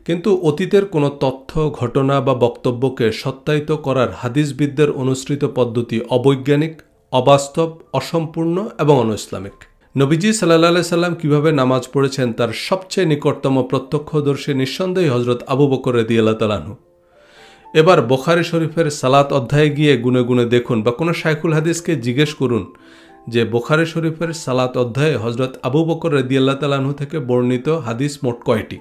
কিন্তু অতীতের কোনো তথ্য, ঘটনা বা বক্তব্যকে সত্যায়িত করার হাদিসবিদদের অনুসৃত পদ্ধতি অবৈজ্ঞানিক, অবাস্তব, অসম্পূর্ণ এবং অনইসলামিক। নবীজি সাল্লাল্লাহু আলাইহি সাল্লাম কিভাবে নামাজ পড়েছেন তার সবচেয়ে নিকটতম প্রত্যক্ষদর্শী নিঃসন্দেহে হযরত আবু বকর রাদিয়াল্লাহু তাআলা আনহু। এবার বুখারী শরীফের সালাত অধ্যায়ে গিয়ে গুনে গুনে দেখুন বা কোনো শাইখুল হাদিসকে জিজ্ঞেস করুন যে বুখারী শরীফের সালাত অধ্যায়ে হযরত আবু বকর রাদিয়াল্লাহু তাআলা আনহু থেকে বর্ণিত হাদিস মোট কয়টি?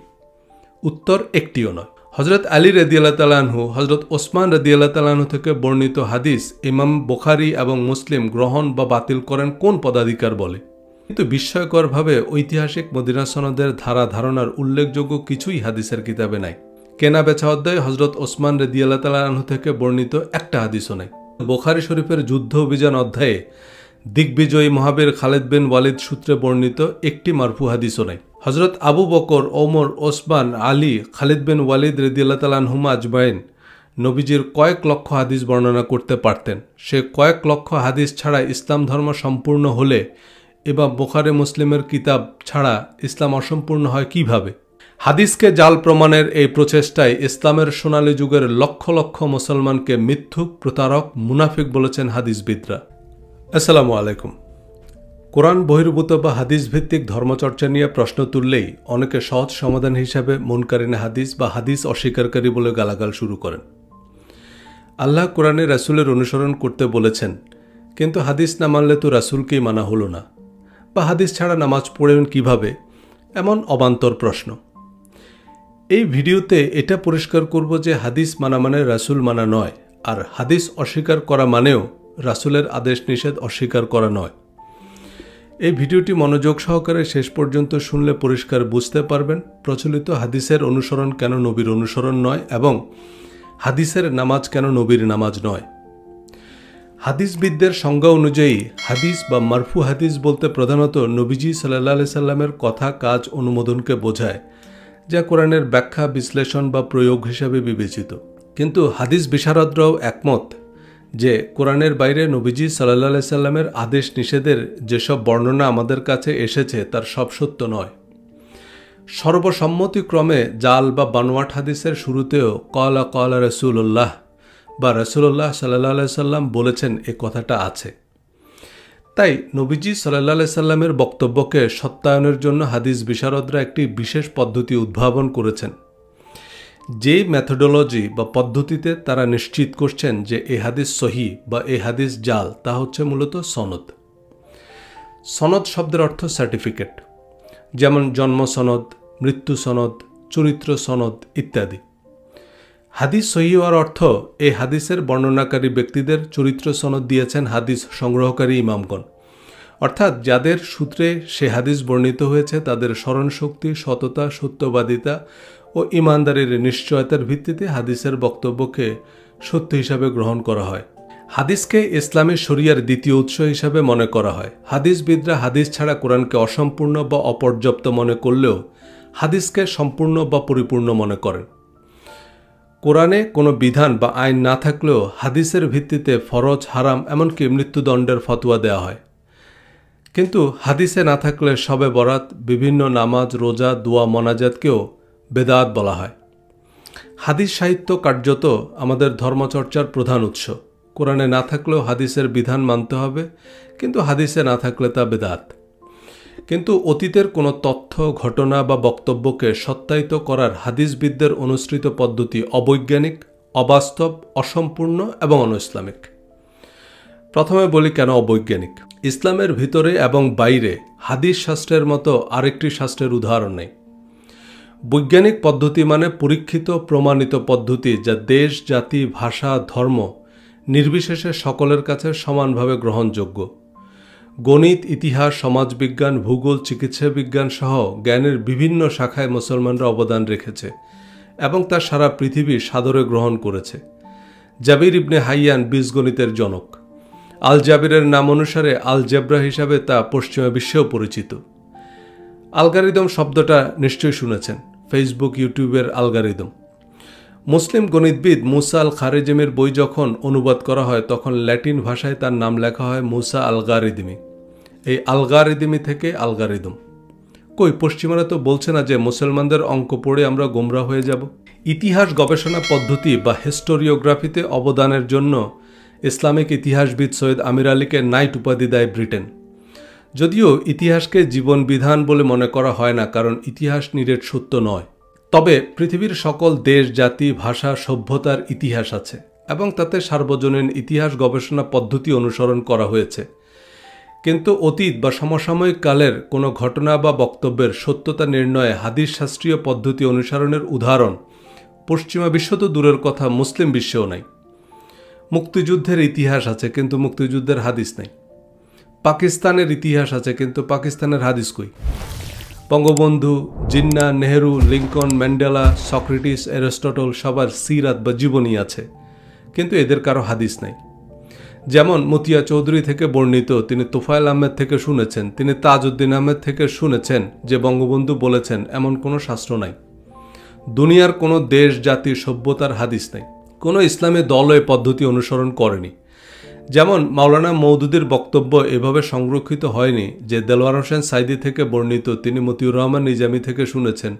উত্তর একটিও নয়। হযরত আলী রাদিয়াল্লাহু তাআলা আনহু, হযরত ওসমান রাদিয়াল্লাহু তাআলা আনহু থেকে বর্ণিত হাদিস ইমাম বুখারী এবং মুসলিম গ্রহণ বা বাতিল করেন কোন পদাধিকার বলে? কিন্তু বিস্ময়করভাবে ঐতিহাসিক মদিনা সনদের ধারা ধারণার উল্লেখযোগ্য কিছুই হাদিসের কিতাবে নাই। কেনা বেচা অধ্যায়ে হযরত ওসমান রাদিয়াল্লাহু তাআলা আনহু থেকে বর্ণিত একটা হাদিসও নাই। বুখারী শরীফের যুদ্ধ অভিযান অধ্যায়ে দিগ্বিজয়ী মহাবীর খালিদ বিন ওয়ালিদ সূত্রে বর্ণিত একটি মারফু হাদিসও নাই। হযরত আবু বকর, ওমর, ওসমান, আলী, খালিদ বিন ওয়ালিদ রাদিয়াল্লাহু তাআলা আনহুম আজমাইন নবীজির কয়েক লক্ষ হাদিস বর্ণনা করতে পারতেন। সে কয়েক লক্ষ হাদিস ছাড়া ইসলাম ধর্ম সম্পূর্ণ হলে এবার বুখারী মুসলিমের কিতাব ছাড়া ইসলাম অসম্পূর্ণ হয় কিভাবে? হাদিসকে জাল প্রমাণের এই প্রচেষ্টায় ইসলামের সোনালী যুগের লক্ষ লক্ষ মুসলমানকে মিথ্যুক, প্রতারক, মুনাফিক বলেছেন হাদিসবিদরা। আসসালামু আলাইকুম। কোরআন বহির্ভূত বা হাদিস ভিত্তিক ধর্মচর্চা নিয়ে প্রশ্ন তুললেই অনেকে সহজ সমাধান হিসাবে মুনকারিনে হাদিস বা হাদিস অস্বীকারী বলে গালাগাল শুরু করেন। আল্লাহ কোরআনে রাসূলের অনুসরণ করতে বলেছেন, কিন্তু হাদিস না মানলে তো রাসূলকেই মানা হলো না, বা হাদিস ছাড়া নামাজ পড়েন কিভাবে, এমন অবান্তর প্রশ্ন। এই ভিডিওতে এটা পরিষ্কার করব যে হাদিস মানা মানে রাসূল মানা নয়, আর হাদিস অস্বীকার করা মানেও রাসূলের আদেশ নিষেধ অস্বীকার করা নয়। এই ভিডিওটি মনোযোগ সহকারে শেষ পর্যন্ত শুনলে পরিষ্কার বুঝতে পারবেন প্রচলিত হাদিসের অনুসরণ কেন নবীর অনুসরণ নয় এবং হাদিসের নামাজ কেন নবীর নামাজ নয়। হাদিসবিদদের সংজ্ঞা অনুযায়ী হাদিস বা মারফু হাদিস বলতে প্রধানত নবীজি সাল্লাল্লাহু আলাইহি সাল্লামের কথা, কাজ, অনুমোদনকে বোঝায়, যা কোরআনের ব্যাখ্যা, বিশ্লেষণ বা প্রয়োগ হিসাবে বিবেচিত। কিন্তু হাদিস বিশারদরাও একমত যে কোরআনের বাইরে নবীজি সাল্লাল্লাহু আলাইহি সাল্লামের আদেশ নিষেধের যেসব বর্ণনা আমাদের কাছে এসেছে তার সব সত্য নয়। সর্বসম্মতিক্রমে জাল বা বানোয়াট হাদিসের শুরুতেও ক্বালা ক্বালা রাসূলুল্লাহ বা রাসূলুল্লাহ সাল্লাল্লাহু আলাইহি সাল্লাম বলেছেন এ কথাটা আছে। তাই নবীজি সাল্লাল্লাহু আলাইহি সাল্লামের বক্তব্যকে সত্যায়নের জন্য হাদিস বিশারদরা একটি বিশেষ পদ্ধতি উদ্ভাবন করেছেন। যেই মেথোডোলজি বা পদ্ধতিতে তারা নিশ্চিত করছেন যে এই হাদিস সহি বা এই হাদিস জাল, তা হচ্ছে মূলত সনদ। সনদ শব্দের অর্থ সার্টিফিকেট, যেমন জন্ম সনদ, মৃত্যু সনদ, চরিত্র সনদ ইত্যাদি। হাদিস সহি হওয়ার অর্থ এই হাদিসের বর্ণনাকারী ব্যক্তিদের চরিত্র সনদ দিয়েছেন হাদিস সংগ্রহকারী ইমামগণ, অর্থাৎ যাদের সূত্রে সে হাদিস বর্ণিত হয়েছে তাদের স্মরণশক্তি, সততা, সত্যবাদিতা ও ইমানদারির নিশ্চয়তার ভিত্তিতে হাদিসের বক্তব্যকে সত্য হিসাবে গ্রহণ করা হয়। হাদিসকে ইসলামী শরিয়ার দ্বিতীয় উৎস হিসাবে মনে করা হয়। হাদিসবিদরা হাদিস ছাড়া কোরআনকে অসম্পূর্ণ বা অপর্যাপ্ত মনে করলেও হাদিসকে সম্পূর্ণ বা পরিপূর্ণ মনে করেন। কোরআনে কোনো বিধান বা আইন না থাকলেও হাদিসের ভিত্তিতে ফরজ, হারাম, এমনকি মৃত্যুদণ্ডের ফতোয়া দেওয়া হয়। কিন্তু হাদিসে না থাকলে শবে বরাত, বিভিন্ন নামাজ, রোজা, দোয়া, মোনাজাতকেও বেদাত বলা হয়। হাদিস সাহিত্য কার্যত আমাদের ধর্মচর্চার প্রধান উৎস। কোরআনে না থাকলেও হাদিসের বিধান মানতে হবে, কিন্তু হাদিসে না থাকলে তা বেদাত। কিন্তু অতীতের কোনো তথ্য, ঘটনা বা বক্তব্যকে সত্যায়িত করার হাদিসবিদদের অনুসৃত পদ্ধতি অবৈজ্ঞানিক, অবাস্তব, অসম্পূর্ণ এবং অনইসলামিক। প্রথমে বলি কেন অবৈজ্ঞানিক। ইসলামের ভিতরে এবং বাইরে হাদিস শাস্ত্রের মতো আরেকটি শাস্ত্রের উদাহরণ নেই। বৈজ্ঞানিক পদ্ধতি মানে পরীক্ষিত, প্রমাণিত পদ্ধতি যা দেশ, জাতি, ভাষা, ধর্ম নির্বিশেষে সকলের কাছে সমানভাবে গ্রহণযোগ্য। গণিত, ইতিহাস, সমাজবিজ্ঞান, ভূগোল, চিকিৎসা বিজ্ঞান সহ জ্ঞানের বিভিন্ন শাখায় মুসলমানরা অবদান রেখেছে এবং তা সারা পৃথিবী সাদরে গ্রহণ করেছে। জাবির ইবনে হাইয়ান বীজগণিতের জনক। আল জাবিরের নাম অনুসারে আল জেব্রা হিসাবে তা পশ্চিমা বিশ্বেও পরিচিত। আলগারিদম শব্দটা নিশ্চয়ই শুনেছেন, ফেসবুক, ইউটিউবের আলগারিদম। মুসলিম গণিতবিদ মুসা আল খারেজিমির বই যখন অনুবাদ করা হয় তখন ল্যাটিন ভাষায় তার নাম লেখা হয় মুসা আলগারিদমি। এই আলগারিদমি থেকে আলগারিদম। কই পশ্চিমারা তো বলছে না যে মুসলমানদের অঙ্ক পড়ে আমরা গোমরা হয়ে যাব। ইতিহাস গবেষণা পদ্ধতি বা হিস্টোরিওগ্রাফিতে অবদানের জন্য ইসলামিক ইতিহাসবিদ সৈয়দ আমির আলীকে নাইট উপাধি দেয় ব্রিটেন। যদিও ইতিহাসকে জীবন বিধান বলে মনে করা হয় না, কারণ ইতিহাস নিরেট সত্য নয়। তবে পৃথিবীর সকল দেশ, জাতি, ভাষা, সভ্যতার ইতিহাস আছে এবং তাতে সার্বজনীন ইতিহাস গবেষণা পদ্ধতি অনুসরণ করা হয়েছে। কিন্তু অতীত বা সমসাময়িক কালের কোনো ঘটনা বা বক্তব্যের সত্যতা নির্ণয়ে হাদিস শাস্ত্রীয় পদ্ধতি অনুসরণের উদাহরণ পশ্চিমা বিশ্ব তো দূরের কথা, মুসলিম বিশ্বেও নাই। মুক্তিযুদ্ধের ইতিহাস আছে কিন্তু মুক্তিযুদ্ধের হাদিস নাই। পাকিস্তানের ইতিহাস আছে কিন্তু পাকিস্তানের হাদিস কই? Bangabandhu, Jinnah, Nehru, Lincoln, Mandela, Socrates, Aristotle সবার সিরাত বা জীবনী আছে, কিন্তু এদের কারো হাদিস নাই। যেমন মতিয়া চৌধুরী থেকে বর্ণিত তিনি তোফায়েল আহমেদ থেকে শুনেছেন, তিনি তাজউদ্দিন আহমেদ থেকে শুনেছেন যে বঙ্গবন্ধু বলেছেন, এমন কোনো শাস্ত্র নাই। দুনিয়ার কোনো দেশ, জাতি, সভ্যতার হাদিস নাই। কোনো ইসলামী দল এই পদ্ধতি অনুসরণ করেনি। যেমন মাওলানা মওদুদির বক্তব্য এভাবে সংরক্ষিত হয়নি যে দেলোয়ার হোসেন সাইদি থেকে বর্ণিত তিনি মতিউর রহমান নিজামী থেকে শুনেছেন,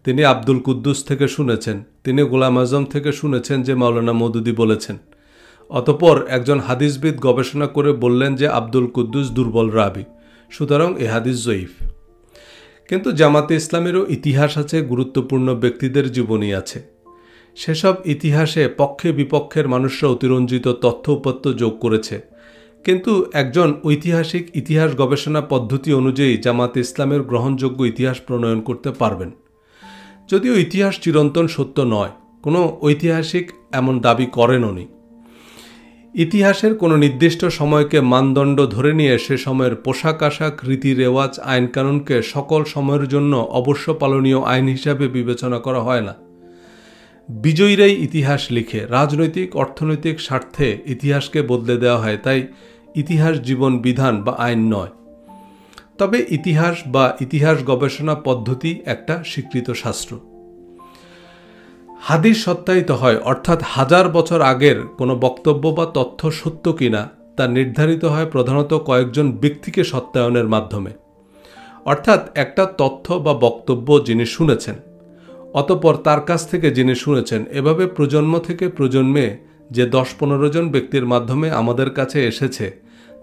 তিনি আব্দুল কুদ্দুস থেকে শুনেছেন, তিনি গোলাম আজম থেকে শুনেছেন যে মাওলানা মওদুদি বলেছেন। অতঃপর একজন হাদিসবিদ গবেষণা করে বললেন যে আব্দুল কুদ্দুস দুর্বল রাবি, সুতরাং এ হাদিস জয়ীফ। কিন্তু জামাতে ইসলামেরও ইতিহাস আছে, গুরুত্বপূর্ণ ব্যক্তিদের জীবনী আছে। সেসব ইতিহাসে পক্ষে বিপক্ষের মানুষরা অতিরঞ্জিত তথ্য উপাত্ত যোগ করেছে, কিন্তু একজন ঐতিহাসিক ইতিহাস গবেষণা পদ্ধতি অনুযায়ী জামাতে ইসলামের গ্রহণযোগ্য ইতিহাস প্রণয়ন করতে পারবেন। যদিও ইতিহাস চিরন্তন সত্য নয়, কোনো ঐতিহাসিক এমন দাবি করেনও নি। ইতিহাসের কোনো নির্দিষ্ট সময়কে মানদণ্ড ধরে নিয়ে সে সময়ের পোশাক আশাক, রীতি রেওয়াজ, আইনকানুনকে সকল সময়ের জন্য অবশ্য পালনীয় আইন হিসাবে বিবেচনা করা হয় না। বিজয়ীরাই ইতিহাস লিখে, রাজনৈতিক অর্থনৈতিক স্বার্থে ইতিহাসকে বদলে দেওয়া হয়, তাই ইতিহাস জীবন বিধান বা আইন নয়। তবে ইতিহাস বা ইতিহাস গবেষণা পদ্ধতি একটা স্বীকৃত শাস্ত্র। হাদিস সত্যায়িত হয়, অর্থাৎ 1000 বছর আগের কোনো বক্তব্য বা তথ্য সত্য কিনা তা নির্ধারিত হয় প্রধানত কয়েকজন ব্যক্তিকে সত্যায়নের মাধ্যমে। অর্থাৎ একটা তথ্য বা বক্তব্য যিনি শুনেছেন, অতঃপর তার কাছ থেকে যিনি শুনেছেন, এভাবে প্রজন্ম থেকে প্রজন্মে যে 10-15 জন ব্যক্তির মাধ্যমে আমাদের কাছে এসেছে,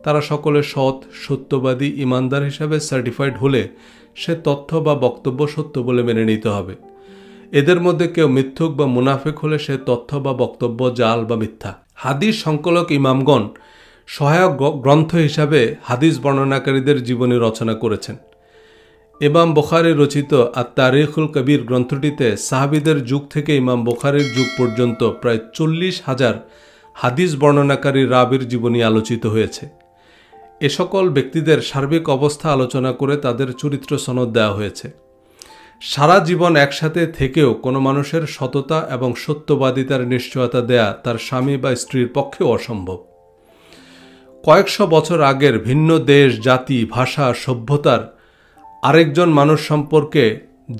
তারা সকলে সৎ, সত্যবাদী, ইমানদার হিসাবে সার্টিফাইড হলে সে তথ্য বা বক্তব্য সত্য বলে মেনে নিতে হবে। এদের মধ্যে কেউ মিথ্যুক বা মুনাফিক হলে সে তথ্য বা বক্তব্য জাল বা মিথ্যা। হাদিস সংকলক ইমামগণ সহায়ক গ্রন্থ হিসাবে হাদিস বর্ণনাকারীদের জীবনী রচনা করেছেন। ইমাম বুখারী রচিত আত-তারিখুল কবির গ্রন্থটিতে সাহাবীদের যুগ থেকে ইমাম বুখারীর যুগ পর্যন্ত প্রায় 40,000 হাদিস বর্ণনাকারী রাবির জীবনী আলোচিত হয়েছে। এ সকল ব্যক্তিদের সার্বিক অবস্থা আলোচনা করে তাদের চরিত্র সনদ দেওয়া হয়েছে। সারা জীবন একসাথে থেকেও কোনো মানুষের সততা এবং সত্যবাদিতার নিশ্চয়তা দেয়া তার স্বামী বা স্ত্রীর পক্ষেও অসম্ভব। কয়েকশো বছর আগের ভিন্ন দেশ, জাতি, ভাষা, সভ্যতার আরেকজন মানুষ সম্পর্কে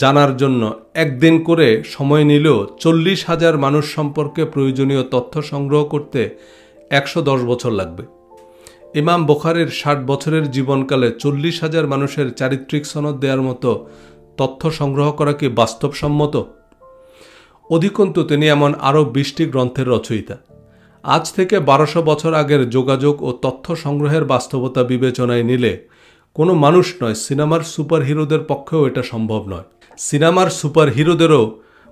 জানার জন্য একদিন করে সময় নিলেও 40,000 মানুষ সম্পর্কে প্রয়োজনীয় তথ্য সংগ্রহ করতে 110 বছর লাগবে। ইমাম বুখারীর 60 বছরের জীবনকালে 40,000 মানুষের চারিত্রিক সনদ দেওয়ার মতো তথ্য সংগ্রহ করা কি বাস্তবসম্মত? অধিকন্তু তিনি এমন আরও 20টি গ্রন্থের রচয়িতা। আজ থেকে 1200 বছর আগের যোগাযোগ ও তথ্য সংগ্রহের বাস্তবতা বিবেচনায় নিলে কোনো মানুষ নয়, সিনেমার সুপার হিরোদের পক্ষেও এটা সম্ভব নয়। সিনেমার সুপার হিরোদেরও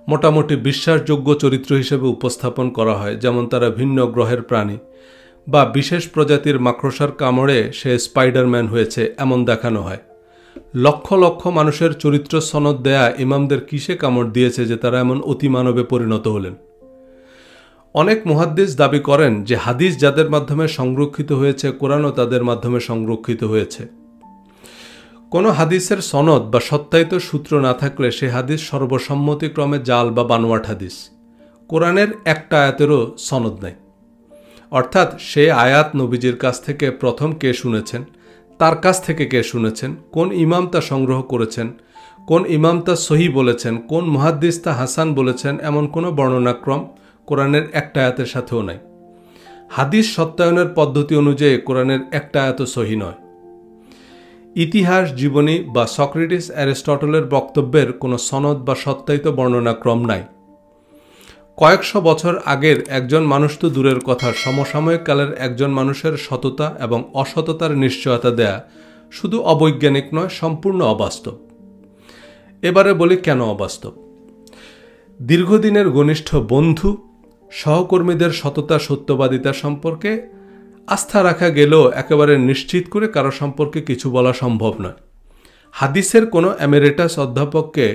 মোটামুটি বিশ্বাসযোগ্য চরিত্র হিসেবে উপস্থাপন করা হয়, যেমন তারা ভিন্ন গ্রহের প্রাণী বা বিশেষ প্রজাতির মাকড়সার কামড়ে সে স্পাইডারম্যান হয়েছে এমন দেখানো হয়। লক্ষ লক্ষ মানুষের চরিত্র সনদ দেয়া ইমামদের কিসে কামড় দিয়েছে যে তারা এমন অতিমানবে পরিণত হলেন? অনেক মুহাদ্দিস দাবি করেন যে হাদিস যাদের মাধ্যমে সংরক্ষিত হয়েছে, কোরআনও তাদের মাধ্যমে সংরক্ষিত হয়েছে। কোনো হাদিসের সনদ বা সত্যায়িত সূত্র না থাকলে সে হাদিস সর্বসম্মতিক্রমে জাল বা বানোয়াট হাদিস। কোরআনের একটা আয়াতেরও সনদ নেই, অর্থাৎ সে আয়াত নবীজির কাছ থেকে প্রথম কে শুনেছেন, তার কাছ থেকে কে শুনেছেন, কোন ইমাম তা সংগ্রহ করেছেন, কোন ইমাম তা সহি বলেছেন, কোন মুহাদ্দিস তা হাসান বলেছেন, এমন কোনো বর্ণনাক্রম কোরআনের একটা আয়াতের সাথেও নাই। হাদিস সত্যায়নের পদ্ধতি অনুযায়ী কোরআনের একটা আয়াত সহি নয়। ইতিহাস, জীবনী বা সক্রেটিস, অ্যারিস্টটলের বক্তব্যের কোনো সনদ বা সত্যায়িত বর্ণনাক্রম নাই। কয়েকশো বছর আগের একজন মানুষ তো দূরের কথা, সমসাময়িক কালের একজন মানুষের সততা এবং অসততার নিশ্চয়তা দেয়া শুধু অবৈজ্ঞানিক নয়, সম্পূর্ণ অবাস্তব। এবারে বলি কেন অবাস্তব। দীর্ঘদিনের ঘনিষ্ঠ বন্ধু, সহকর্মীদের সততা, সত্যবাদিতা সম্পর্কে আস্থা রাখা গেলেও একেবারে নিশ্চিত করে কারো সম্পর্কে কিছু বলা সম্ভব নয়। হাদিসের কোনো এমেরিটাস অধ্যাপককে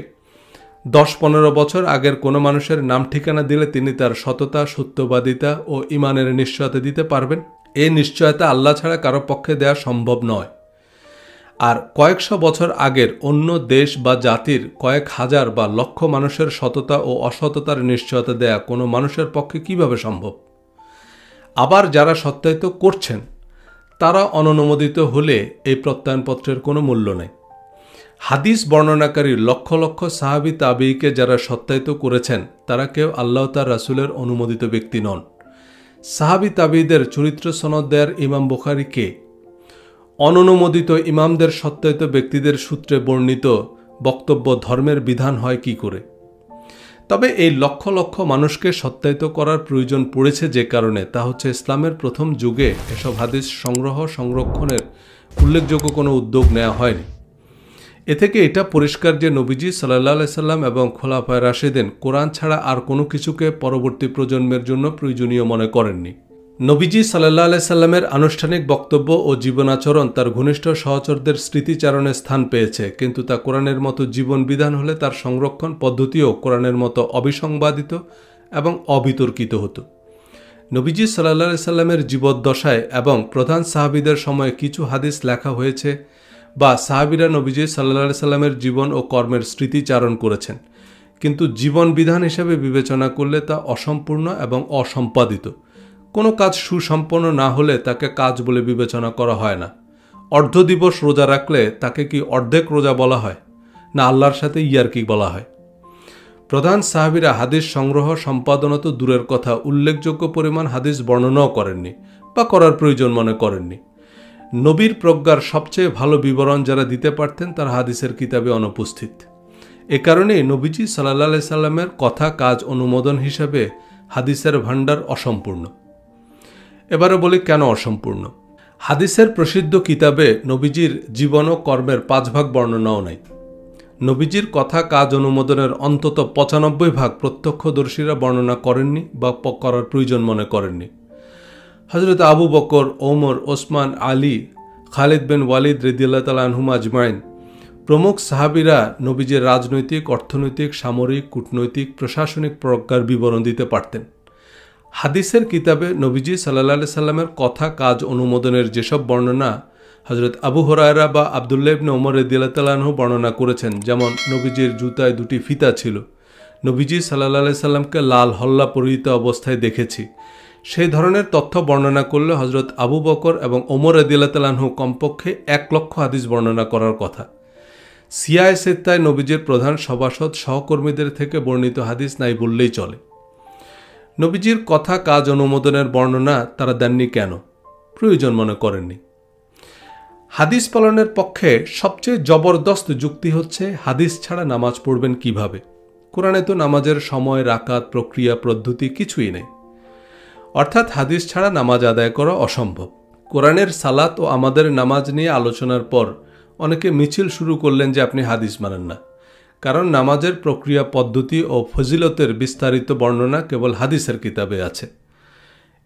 10-15 বছর আগের কোনো মানুষের নাম ঠিকানা দিলে তিনি তার সততা, সত্যবাদিতা ও ইমানের নিশ্চয়তা দিতে পারবেন? এই নিশ্চয়তা আল্লাহ ছাড়া কারো পক্ষে দেওয়া সম্ভব নয়। আর কয়েকশো বছর আগের অন্য দেশ বা জাতির কয়েক হাজার বা লক্ষ মানুষের সততা ও অসততার নিশ্চয়তা দেয়া কোনো মানুষের পক্ষে কিভাবে সম্ভব? আবার যারা সত্যায়িত করছেন তারা অননুমোদিত হলে এই প্রত্যয়নপত্রের কোনো মূল্য নেই। হাদিস বর্ণনাকারী লক্ষ লক্ষ সাহাবী তাবিঈকে যারা সত্যায়িত করেছেন তারা কেউ আল্লাহ তার রাসূলের অনুমোদিত ব্যক্তি নন। সাহাবী তাবিঈদের চরিত্র সনদ দেয়ার ইমাম বুখারী কে? অননুমোদিত ইমামদের সত্যায়িত ব্যক্তিদের সূত্রে বর্ণিত বক্তব্য ধর্মের বিধান হয় কি করে? তবে এই লক্ষ লক্ষ মানুষকে সত্যায়িত করার প্রয়োজন পড়েছে যে কারণে, তা হচ্ছে ইসলামের প্রথম যুগে এসব হাদিস সংরক্ষণের উল্লেখযোগ্য কোনো উদ্যোগ নেওয়া হয়নি। এ থেকে এটা পরিষ্কার যে নবীজি সাল্লাল্লাহু আলাইহি সাল্লাম এবং খোলাফায়ে রাশিদিন কোরআন ছাড়া আর কোনো কিছুকে পরবর্তী প্রজন্মের জন্য প্রয়োজনীয় মনে করেননি। নবীজি সাল্লাল্লাহু আলাইহি সাল্লামের আনুষ্ঠানিক বক্তব্য ও জীবনাচরণ তার ঘনিষ্ঠ সহচরদের স্মৃতিচারণে স্থান পেয়েছে, কিন্তু তা কোরআনের মতো জীবন বিধান হলে তার সংরক্ষণ পদ্ধতিও কোরআনের মতো অবিসংবাদিত এবং অবিতর্কিত হতো। নবীজি সাল্লাল্লাহু আলাইহি সাল্লামের জীবদ্দশায় এবং প্রধান সাহাবীদের সময়ে কিছু হাদিস লেখা হয়েছে বা সাহাবীরা নবীজি সাল্লাল্লাহু আলাইহি সাল্লামের জীবন ও কর্মের স্মৃতিচারণ করেছেন, কিন্তু জীবন বিধান হিসেবে বিবেচনা করলে তা অসম্পূর্ণ এবং অসম্পাদিত। কোনো কাজ সুসম্পন্ন না হলে তাকে কাজ বলে বিবেচনা করা হয় না। অর্ধ দিবস রোজা রাখলে তাকে কি অর্ধেক রোজা বলা হয়, না আল্লাহর সাথে ইয়ারকি বলা হয়? প্রধান সাহাবীরা হাদিস সংগ্রহ, সম্পাদনা তো দূরের কথা, উল্লেখযোগ্য পরিমাণ হাদিস বর্ণনাও করেননি বা করার প্রয়োজন মনে করেননি। নবীর প্রজ্ঞার সবচেয়ে ভালো বিবরণ যারা দিতে পারতেন তারা হাদিসের কিতাবে অনুপস্থিত। এ কারণেই নবীজি সাল্লাল্লাহু আলাইহি সাল্লামের কথা, কাজ, অনুমোদন হিসাবে হাদিসের ভাণ্ডার অসম্পূর্ণ। এবারে বলি কেন অসম্পূর্ণ। হাদিসের প্রসিদ্ধ কিতাবে নবীজির জীবন ও কর্মের 5 ভাগ বর্ণনাও নাই। নবীজির কথা, কাজ, অনুমোদনের অন্তত 95 ভাগ প্রত্যক্ষদর্শীরা বর্ণনা করেননি বা করার প্রয়োজন মনে করেননি। হযরত আবু বকর, ওমর, ওসমান, আলী, খালিদ বিন ওয়ালিদ রাদিয়াল্লাহু তাআলা আনহুম আজমাইন প্রমুখ সাহাবীরা নবীজির রাজনৈতিক, অর্থনৈতিক, সামরিক, কূটনৈতিক, প্রশাসনিক প্রজ্ঞার বিবরণ দিতে পারতেন। হাদিসের কিতাবে নবীজি সাল্লাল্লাহু আলাইহি সাল্লামের কথা, কাজ, অনুমোদনের যেসব বর্ণনা হযরত আবু হুরায়রা বা আব্দুল্লাহ ইবনে ওমর রাদিয়াল্লাহু তাআলা আনহু বর্ণনা করেছেন, যেমন নবীজির জুতায় 2টি ফিতা ছিল, নবীজি সাল্লাল্লাহু আলাইহি সাল্লামকে লাল হল্লা পরিহিত অবস্থায় দেখেছি, সেই ধরনের তথ্য বর্ণনা করলে হযরত আবু বকর এবং ওমর রাদিয়াল্লাহু তাআলা আনহু কমপক্ষে 1 লক্ষ হাদিস বর্ণনা করার কথা। সিয়ায়ে সিত্তায় নবীজির প্রধান সভাসদ, সহকর্মীদের থেকে বর্ণিত হাদিস নাই বললেই চলে। নবীজির কথা, কাজ, অনুমোদনের বর্ণনা তারা দেননি কেন? প্রয়োজন মনে করেননি। হাদিস পালনের পক্ষে সবচেয়ে জবরদস্ত যুক্তি হচ্ছে হাদিস ছাড়া নামাজ পড়বেন কিভাবে? কোরআনে তো নামাজের সময়, রাকাত, প্রক্রিয়া, পদ্ধতি কিছুই নেই। অর্থাৎ হাদিস ছাড়া নামাজ আদায় করা অসম্ভব। কোরআনের সালাত ও আমাদের নামাজ নিয়ে আলোচনার পর অনেকে মিছিল শুরু করলেন যে আপনি হাদিস মানেন না, কারণ নামাজের প্রক্রিয়া, পদ্ধতি ও ফজিলতের বিস্তারিত বর্ণনা কেবল হাদিসের কিতাবে আছে।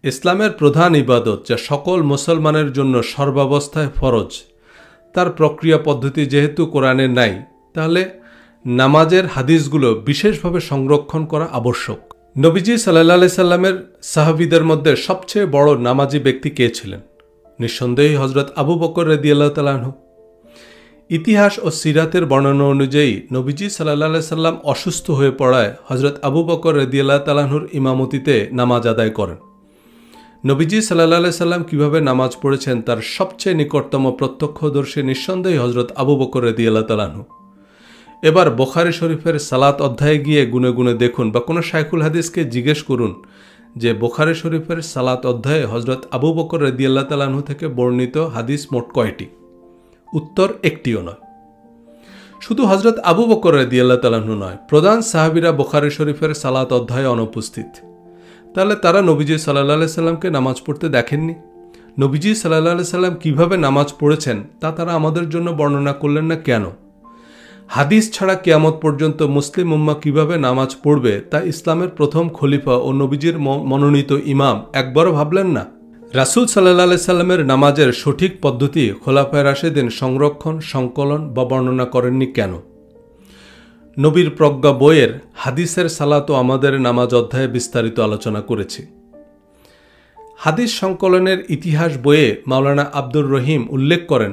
ইসলামের প্রধান ইবাদত, যা সকল মুসলমানের জন্য সর্বাবস্থায় ফরজ, তার প্রক্রিয়া পদ্ধতি যেহেতু কোরআনে নাই, তাহলে নামাজের হাদিসগুলো বিশেষভাবে সংরক্ষণ করা আবশ্যক। নবীজি সাল্লাল্লাহু আলাইহি সাল্লামের সাহাবীদের মধ্যে সবচেয়ে বড় নামাজি ব্যক্তি কে ছিলেন? নিঃসন্দেহে হযরত আবু বকর রাদিয়াল্লাহু তাআলা আনহু। ইতিহাস ও সিরাতের বর্ণনা অনুযায়ী নবীজি সাল্লাল্লাহু আলাইহি সাল্লাম অসুস্থ হয়ে পড়ায় হযরত আবু বকর রাদিয়াল্লাহু তাআলা আনহুর ইমামতিতে নামাজ আদায় করেন। নবীজি সাল্লাল্লাহু আলাইহি সাল্লাম কিভাবে নামাজ পড়েছেন তার সবচেয়ে নিকটতম প্রত্যক্ষদর্শী নিঃসন্দেহে হযরত আবু বকর রাদিয়াল্লাহু তাআলা আনহু। এবার বুখারী শরীফের সালাত অধ্যায়ে গিয়ে গুনে গুনে দেখুন বা কোনো শাইখুল হাদিসকে জিজ্ঞেস করুন যে বুখারী শরীফের সালাত অধ্যায়ে হযরত আবু বকর রাদিয়াল্লাহু তাআলা আনহু থেকে বর্ণিত হাদিস মোট কয়টি? উত্তর একটিও নয়। শুধু হজরত আবু বকর রাদিয়াল্লাহু তাআলা আনহু নয়, প্রধান সাহাবীরা বুখারী শরীফের সালাত অধ্যায়ে অনুপস্থিত। তাহলে তারা নবীজি সাল্লাল্লাহু আলাইহি সাল্লামকে নামাজ পড়তে দেখেননি? নবীজি সাল্লাল্লাহু আলাইহি সাল্লাম কীভাবে নামাজ পড়েছেন তা তারা আমাদের জন্য বর্ণনা করলেন না কেন? হাদিস ছাড়া কিয়ামত পর্যন্ত মুসলিম উম্মাহ কিভাবে নামাজ পড়বে তা ইসলামের প্রথম খলিফা ও নবীজির মনোনীত ইমাম একবারও ভাবলেন না? রাসূল সাল্লাল্লাহু আলাইহি সাল্লামের নামাজের সঠিক পদ্ধতি খোলাফায়ে রাশেদিন সংরক্ষণ, সংকলন বা বর্ণনা করেননি কেন? নবীর প্রজ্ঞা বইয়ের হাদিসের সালাত ও আমাদের নামাজ অধ্যায়ে বিস্তারিত আলোচনা করেছি। হাদিস সংকলনের ইতিহাস বইয়ে মাওলানা আব্দুর রহিম উল্লেখ করেন